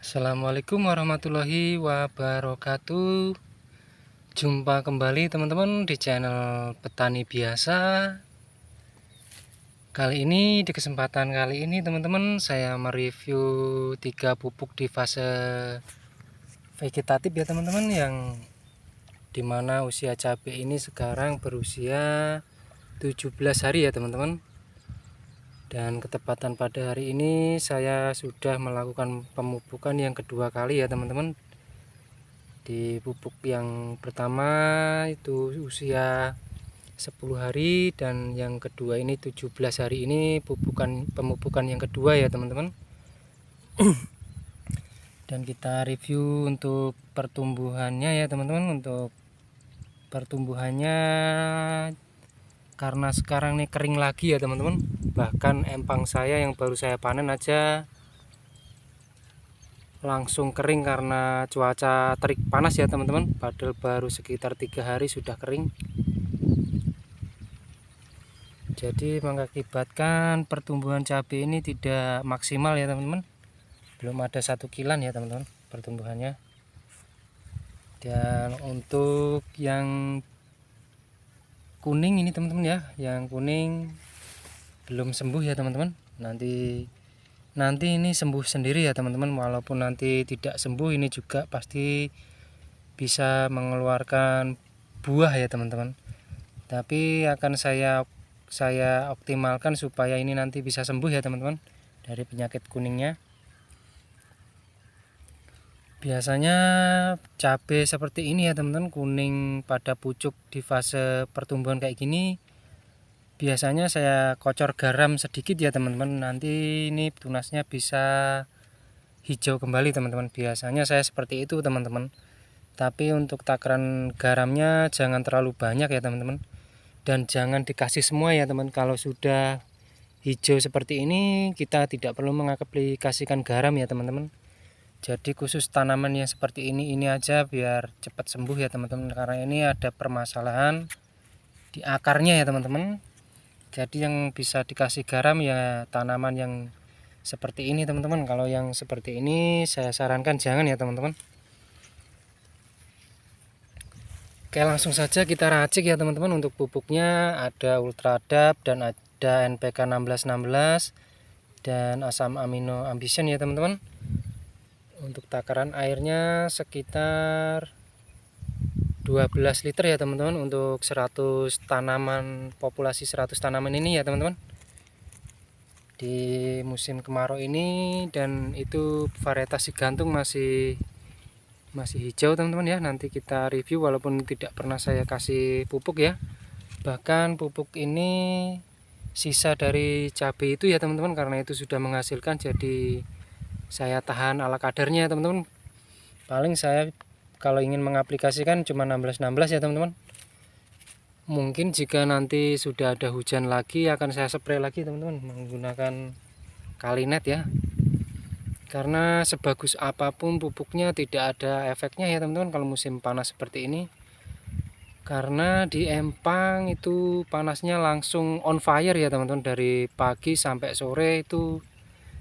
Assalamualaikum warahmatullahi wabarakatuh. Jumpa kembali teman-teman di channel Petani Biasa. Di kesempatan kali ini teman-teman, saya mereview 3 pupuk di fase vegetatif ya teman-teman, yang dimana usia cabai ini sekarang berusia 17 hari ya teman-teman. Dan ketepatan pada hari ini saya sudah melakukan pemupukan yang kedua kali ya teman-teman. Di pupuk yang pertama itu usia 10 hari, dan yang kedua ini 17 hari. Ini pemupukan yang kedua ya teman-teman. Dan kita review untuk pertumbuhannya ya teman-teman. Untuk pertumbuhannya, karena sekarang nih kering lagi ya teman-teman, bahkan empang saya yang baru saya panen aja langsung kering karena cuaca terik panas ya teman-teman. Padahal baru sekitar 3 hari sudah kering. Jadi mengakibatkan pertumbuhan cabai ini tidak maksimal ya teman-teman. Belum ada 1 kilan ya teman-teman pertumbuhannya. Dan untuk yang kuning ini teman-teman ya, yang kuning belum sembuh ya teman-teman. Nanti ini sembuh sendiri ya teman-teman. Walaupun nanti tidak sembuh, ini juga pasti bisa mengeluarkan buah ya teman-teman. Tapi akan saya optimalkan supaya ini nanti bisa sembuh ya teman-teman dari penyakit kuningnya. Biasanya cabai seperti ini ya teman-teman, kuning pada pucuk di fase pertumbuhan kayak gini, biasanya saya kocor garam sedikit ya teman-teman. Nanti ini tunasnya bisa hijau kembali teman-teman. Biasanya saya seperti itu teman-teman. Tapi untuk takaran garamnya jangan terlalu banyak ya teman-teman. Dan jangan dikasih semua ya teman. Kalau sudah hijau seperti ini, kita tidak perlu mengaplikasikan garam ya teman-teman. Jadi khusus tanaman yang seperti ini aja biar cepat sembuh ya teman-teman. Karena ini ada permasalahan di akarnya ya teman-teman. Jadi yang bisa dikasih garam ya tanaman yang seperti ini teman-teman. Kalau yang seperti ini saya sarankan jangan ya teman-teman. Oke, langsung saja kita racik ya teman-teman. Untuk pupuknya ada Ultradap dan ada NPK 1616 dan asam amino ambition ya teman-teman. Untuk takaran airnya sekitar 12 liter ya teman-teman untuk 100 tanaman, populasi 100 tanaman ini ya teman-teman. Di musim kemarau ini, dan itu varietas Sigantung masih hijau teman-teman ya. Nanti kita review walaupun tidak pernah saya kasih pupuk ya. Bahkan pupuk ini sisa dari cabai itu ya teman-teman, karena itu sudah menghasilkan, jadi saya tahan ala kadarnya ya teman-teman. Paling saya kalau ingin mengaplikasikan cuma 16-16 ya teman-teman. Mungkin jika nanti sudah ada hujan lagi akan saya spray lagi teman-teman menggunakan Kalinet ya. Karena sebagus apapun pupuknya tidak ada efeknya ya teman-teman kalau musim panas seperti ini. Karena di empang itu panasnya langsung on fire ya teman-teman, dari pagi sampai sore itu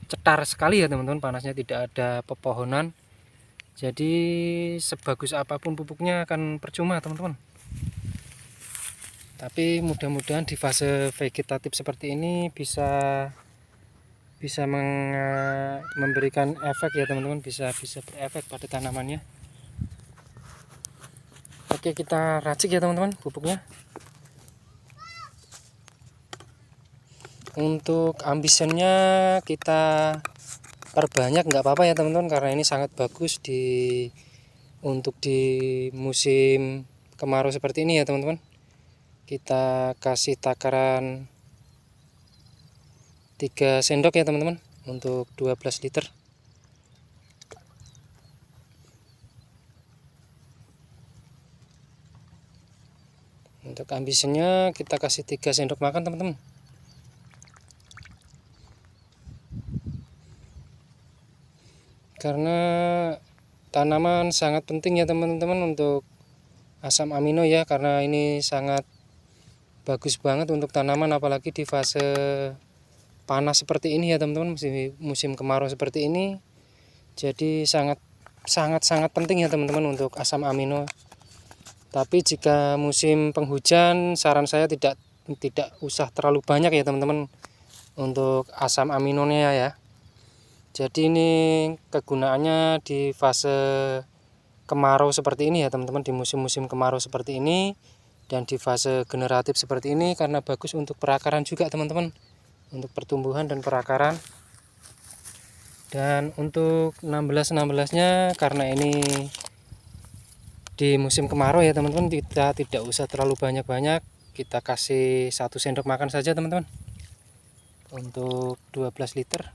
cetar sekali ya teman-teman, panasnya tidak ada pepohonan. Jadi sebagus apapun pupuknya akan percuma teman-teman. Tapi mudah-mudahan di fase vegetatif seperti ini bisa memberikan efek ya teman-teman, bisa berefek pada tanamannya. Oke, kita racik ya teman-teman pupuknya. Untuk ambitionnya kita perbanyak nggak apa-apa ya teman-teman, karena ini sangat bagus untuk di musim kemarau seperti ini ya teman-teman. Kita kasih takaran 3 sendok ya teman-teman untuk 12 liter. Untuk ambitionnya kita kasih 3 sendok makan teman-teman. Karena tanaman sangat penting ya teman-teman untuk asam amino ya, karena ini sangat bagus banget untuk tanaman, apalagi di fase panas seperti ini ya teman-teman, musim kemarau seperti ini. Jadi sangat penting ya teman-teman untuk asam amino. Tapi jika musim penghujan, saran saya tidak usah terlalu banyak ya teman-teman untuk asam aminonya ya. Jadi ini kegunaannya di fase kemarau seperti ini ya teman-teman, di musim-musim kemarau seperti ini dan di fase generatif seperti ini, karena bagus untuk perakaran juga teman-teman, untuk pertumbuhan dan perakaran. Dan untuk 16-16-nya karena ini di musim kemarau ya teman-teman, kita tidak usah terlalu banyak-banyak, kita kasih 1 sendok makan saja teman-teman untuk 12 liter.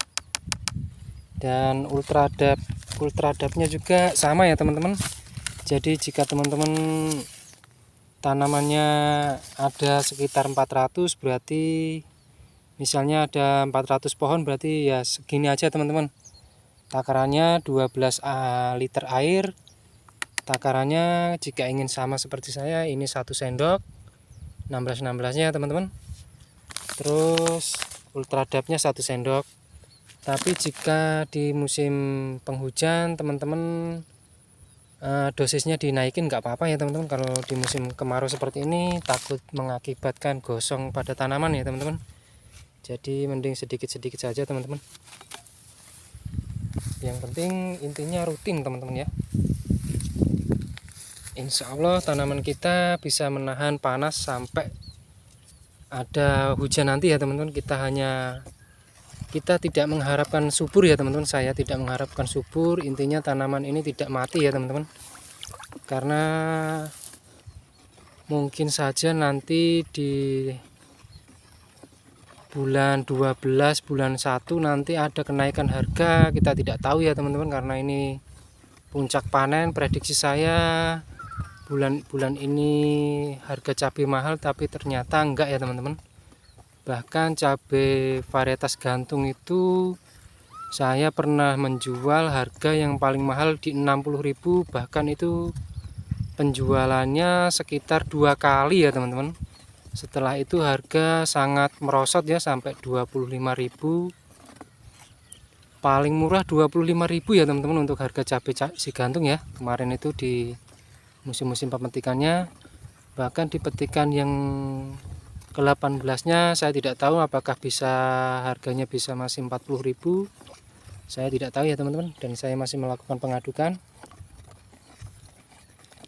Dan ultradapnya juga sama ya teman-teman. Jadi jika teman-teman tanamannya ada sekitar 400, berarti misalnya ada 400 pohon, berarti ya segini aja teman-teman. Takarannya 12 liter air. Takarannya jika ingin sama seperti saya, ini 1 sendok 16-16-nya teman-teman. Terus ultradapnya 1 sendok. Tapi jika di musim penghujan teman-teman dosisnya dinaikin nggak apa-apa ya teman-teman. Kalau di musim kemarau seperti ini takut mengakibatkan gosong pada tanaman ya teman-teman. Jadi mending sedikit-sedikit saja teman-teman. Yang penting intinya rutin teman-teman ya. Insya Allah tanaman kita bisa menahan panas sampai ada hujan nanti ya teman-teman. Kita tidak mengharapkan subur ya teman-teman. Saya tidak mengharapkan subur. Intinya tanaman ini tidak mati ya teman-teman. Karena mungkin saja nanti di bulan 12, bulan 1 nanti ada kenaikan harga. Kita tidak tahu ya teman-teman, karena ini puncak panen. Prediksi saya bulan ini harga cabai mahal, tapi ternyata enggak ya teman-teman. Bahkan cabai varietas gantung itu saya pernah menjual harga yang paling mahal di 60.000, bahkan itu penjualannya sekitar 2 kali ya teman-teman. Setelah itu harga sangat merosot ya sampai 25.000. Paling murah 25.000 ya teman-teman untuk harga cabai si gantung ya. Kemarin itu di musim-musim pemetikannya. Bahkan di petikan yang ke-18-nya saya tidak tahu apakah harganya bisa masih 40.000. Saya tidak tahu ya teman-teman, dan saya masih melakukan pengadukan.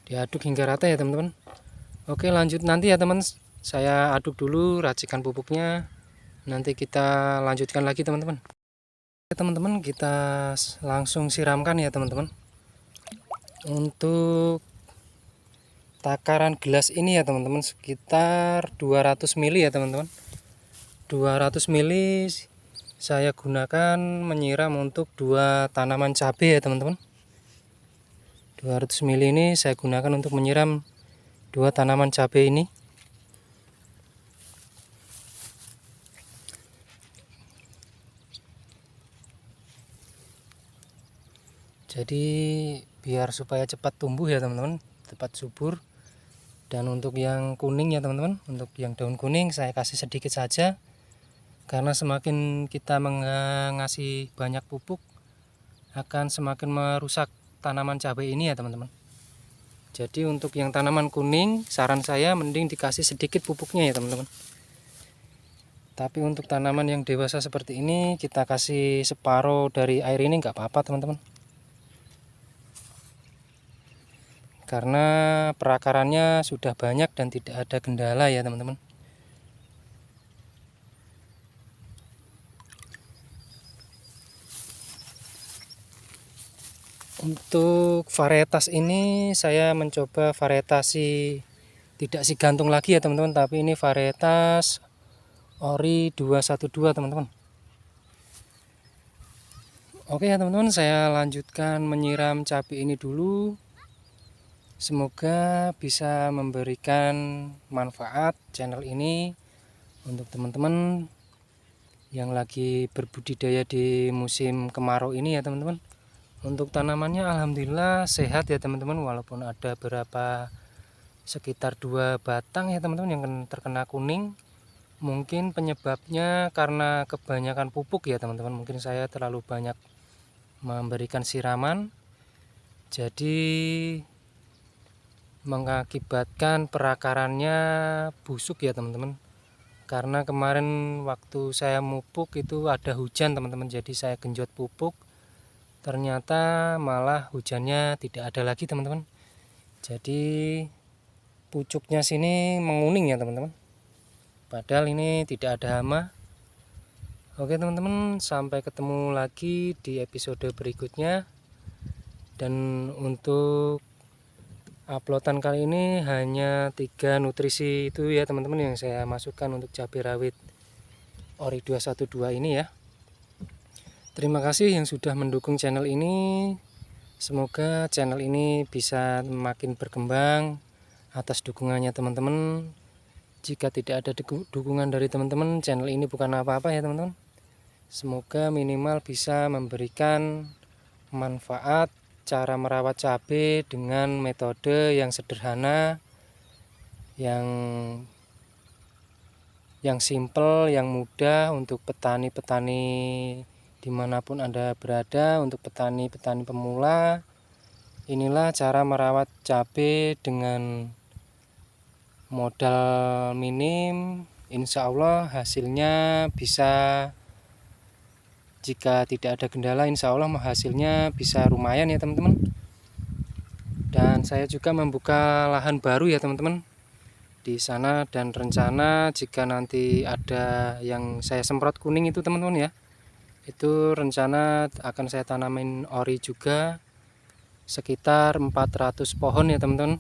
Diaduk hingga rata ya teman-teman. Oke, lanjut nanti ya teman. Saya aduk dulu racikan pupuknya. Nanti kita lanjutkan lagi teman-teman. Teman-teman, kita langsung siramkan ya teman-teman. Untuk takaran gelas ini ya teman-teman sekitar 200 ml ya teman-teman. 200 ml saya gunakan menyiram untuk 2 tanaman cabai ya teman-teman. 200 ml ini saya gunakan untuk menyiram 2 tanaman cabai ini. Jadi biar supaya cepat tumbuh ya teman-teman, cepat subur. Dan untuk yang kuning ya teman-teman, untuk yang daun kuning saya kasih sedikit saja, karena semakin kita mengasih banyak pupuk akan semakin merusak tanaman cabai ini ya teman-teman. Jadi untuk yang tanaman kuning saran saya mending dikasih sedikit pupuknya ya teman-teman. Tapi untuk tanaman yang dewasa seperti ini kita kasih separuh dari air ini nggak apa-apa teman-teman. Karena perakarannya sudah banyak dan tidak ada kendala ya teman-teman. Untuk varietas ini saya mencoba varietas tidak si gantung lagi ya teman-teman, tapi ini varietas Ori 212 teman-teman. Oke ya teman-teman, saya lanjutkan menyiram cabai ini dulu. Semoga bisa memberikan manfaat channel ini untuk teman-teman yang lagi berbudidaya di musim kemarau ini ya teman-teman. Untuk tanamannya alhamdulillah sehat ya teman-teman, walaupun ada beberapa sekitar 2 batang ya teman-teman yang terkena kuning. Mungkin penyebabnya karena kebanyakan pupuk ya teman-teman. Mungkin saya terlalu banyak memberikan siraman, jadi mengakibatkan perakarannya busuk ya teman-teman. Karena kemarin waktu saya mupuk itu ada hujan teman-teman, jadi saya genjot pupuk, ternyata malah hujannya tidak ada lagi teman-teman. Jadi pucuknya sini menguning ya teman-teman, padahal ini tidak ada hama. Oke teman-teman, sampai ketemu lagi di episode berikutnya. Dan untuk uploadan kali ini hanya 3 nutrisi itu ya teman-teman yang saya masukkan untuk cabai rawit Ori 212 ini ya. Terima kasih yang sudah mendukung channel ini. Semoga channel ini bisa makin berkembang atas dukungannya teman-teman. Jika tidak ada dukungan dari teman-teman, channel ini bukan apa-apa ya teman-teman. Semoga minimal bisa memberikan manfaat cara merawat cabai dengan metode yang sederhana, yang simple, yang mudah untuk petani-petani dimanapun Anda berada. Untuk petani-petani pemula, inilah cara merawat cabai dengan modal minim. Insya Allah hasilnya bisa, jika tidak ada kendala, insya Allah hasilnya bisa lumayan ya teman-teman. Dan saya juga membuka lahan baru ya teman-teman di sana, dan rencana jika nanti ada yang saya semprot kuning itu teman-teman ya, itu rencana akan saya tanamin ori juga sekitar 400 pohon ya teman-teman.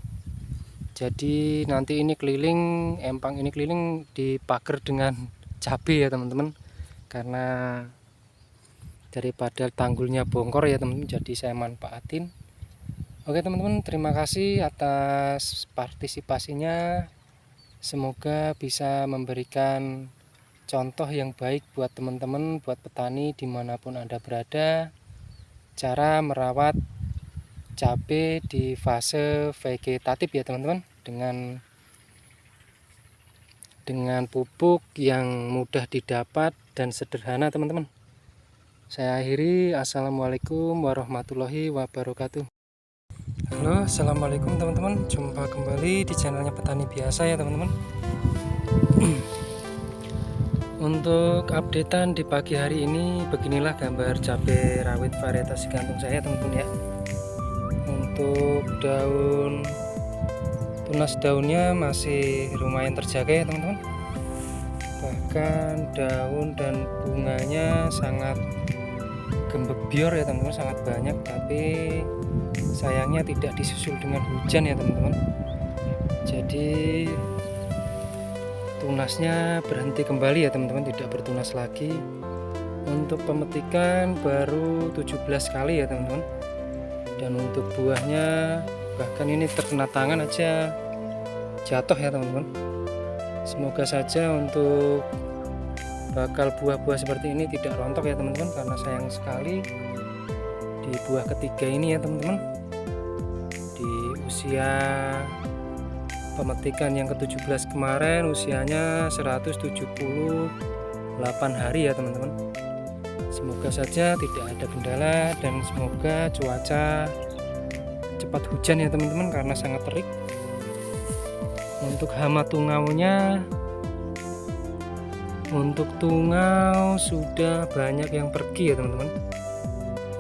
Jadi nanti ini keliling, empang ini keliling dipagar dengan cabai ya teman-teman, karena daripada tanggulnya bongkor ya teman-teman, jadi saya manfaatin. Oke teman-teman, terima kasih atas partisipasinya. Semoga bisa memberikan contoh yang baik buat teman-teman, buat petani dimanapun Anda berada, cara merawat cabai di fase vegetatif ya teman-teman, dengan pupuk yang mudah didapat dan sederhana teman-teman. Saya akhiri, assalamualaikum warahmatullahi wabarakatuh. Halo, assalamualaikum teman-teman, jumpa kembali di channelnya Petani Biasa ya teman-teman. Untuk updatean di pagi hari ini, beginilah gambar cabai rawit varietas gantung saya teman-teman ya. Untuk tunas daunnya masih lumayan terjaga ya teman-teman, bahkan daun dan bunganya sangat gembebior ya teman-teman, sangat banyak. Tapi sayangnya tidak disusul dengan hujan ya teman-teman, jadi tunasnya berhenti kembali ya teman-teman, tidak bertunas lagi. Untuk pemetikan baru 17 kali ya teman-teman, dan untuk buahnya bahkan ini terkena tangan aja jatuh ya teman-teman. Semoga saja untuk bakal buah-buah seperti ini tidak rontok ya teman-teman, karena sayang sekali di buah ketiga ini ya teman-teman, di usia pemetikan yang ke-17 kemarin, usianya 178 hari ya teman-teman. Semoga saja tidak ada kendala dan semoga cuaca cepat hujan ya teman-teman, karena sangat terik. Untuk hama tungaunya, untuk tungau sudah banyak yang pergi ya teman-teman.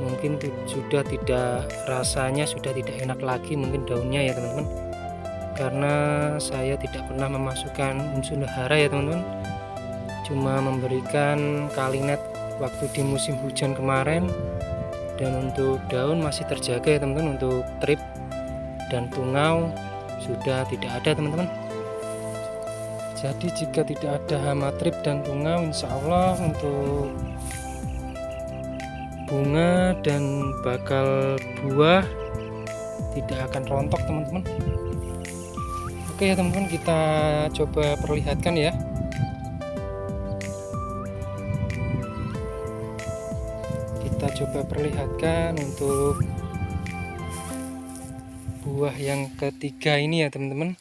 Mungkin sudah tidak, rasanya sudah tidak enak lagi mungkin daunnya ya teman-teman, karena saya tidak pernah memasukkan unsur hara ya teman-teman, cuma memberikan kalinet waktu di musim hujan kemarin. Dan untuk daun masih terjaga ya teman-teman. Untuk trip dan tungau sudah tidak ada teman-teman. Jadi jika tidak ada hama trip dan tungau, insya Allah untuk bunga dan bakal buah tidak akan rontok teman-teman. Oke ya teman-teman, kita coba perlihatkan ya. Kita coba perlihatkan untuk buah yang ketiga ini ya teman-teman.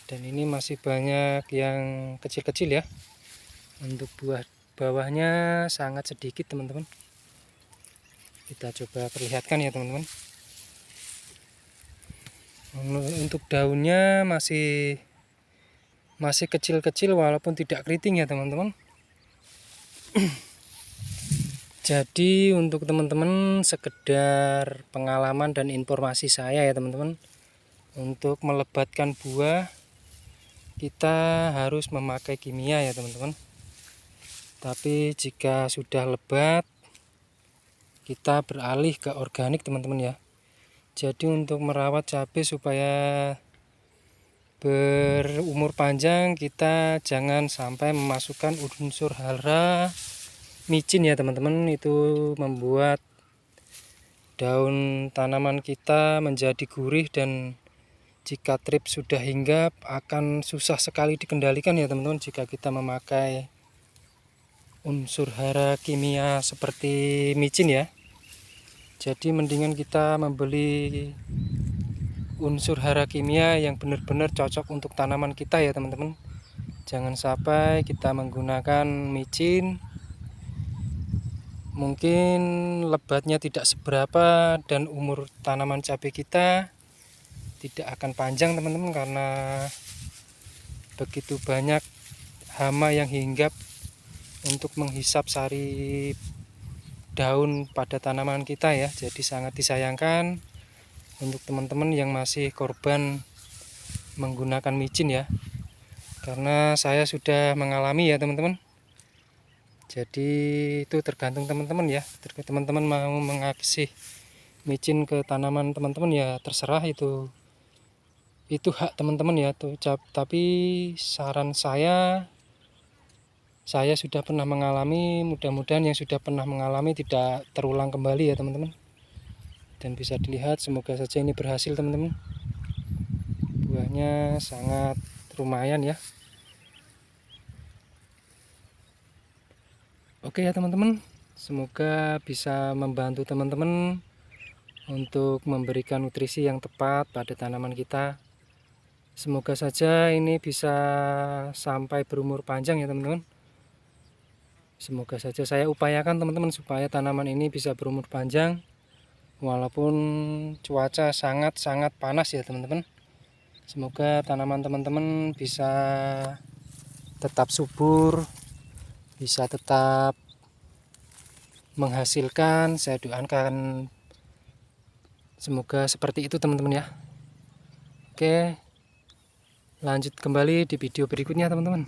Dan ini masih banyak yang kecil-kecil ya. Untuk buah bawahnya sangat sedikit teman-teman. Kita coba perlihatkan ya teman-teman. Untuk daunnya masih kecil-kecil walaupun tidak keriting ya teman-teman. Jadi untuk teman-teman sekedar pengalaman dan informasi saya ya teman-teman, untuk melebatkan buah kita harus memakai kimia ya teman-teman. Tapi jika sudah lebat kita beralih ke organik teman-teman ya. Jadi untuk merawat cabai supaya berumur panjang kita jangan sampai memasukkan unsur hara micin ya teman-teman. Itu membuat daun tanaman kita menjadi gurih dan jika trip sudah hinggap akan susah sekali dikendalikan ya teman-teman jika kita memakai unsur hara kimia seperti micin ya. Jadi mendingan kita membeli unsur hara kimia yang benar-benar cocok untuk tanaman kita ya teman-teman. Jangan sampai kita menggunakan micin, mungkin lebatnya tidak seberapa dan umur tanaman cabai kita tidak akan panjang teman-teman, karena begitu banyak hama yang hinggap untuk menghisap sari daun pada tanaman kita ya. Jadi sangat disayangkan untuk teman-teman yang masih korban menggunakan micin ya, karena saya sudah mengalami ya teman-teman. Jadi itu tergantung teman-teman ya, teman-teman mau mengasih micin ke tanaman teman-teman ya terserah, itu hak teman-teman ya tuh. Tapi saran saya sudah pernah mengalami, mudah-mudahan yang sudah pernah mengalami tidak terulang kembali ya teman-teman. Dan bisa dilihat, semoga saja ini berhasil teman-teman. Buahnya sangat lumayan ya. Oke ya teman-teman, semoga bisa membantu teman-teman untuk memberikan nutrisi yang tepat pada tanaman kita. Semoga saja ini bisa sampai berumur panjang ya teman-teman. Semoga saja saya upayakan teman-teman supaya tanaman ini bisa berumur panjang walaupun cuaca sangat-sangat panas ya teman-teman. Semoga tanaman teman-teman bisa tetap subur, bisa tetap menghasilkan. Saya doakan semoga seperti itu teman-teman ya. Oke, lanjut kembali di video berikutnya teman-teman.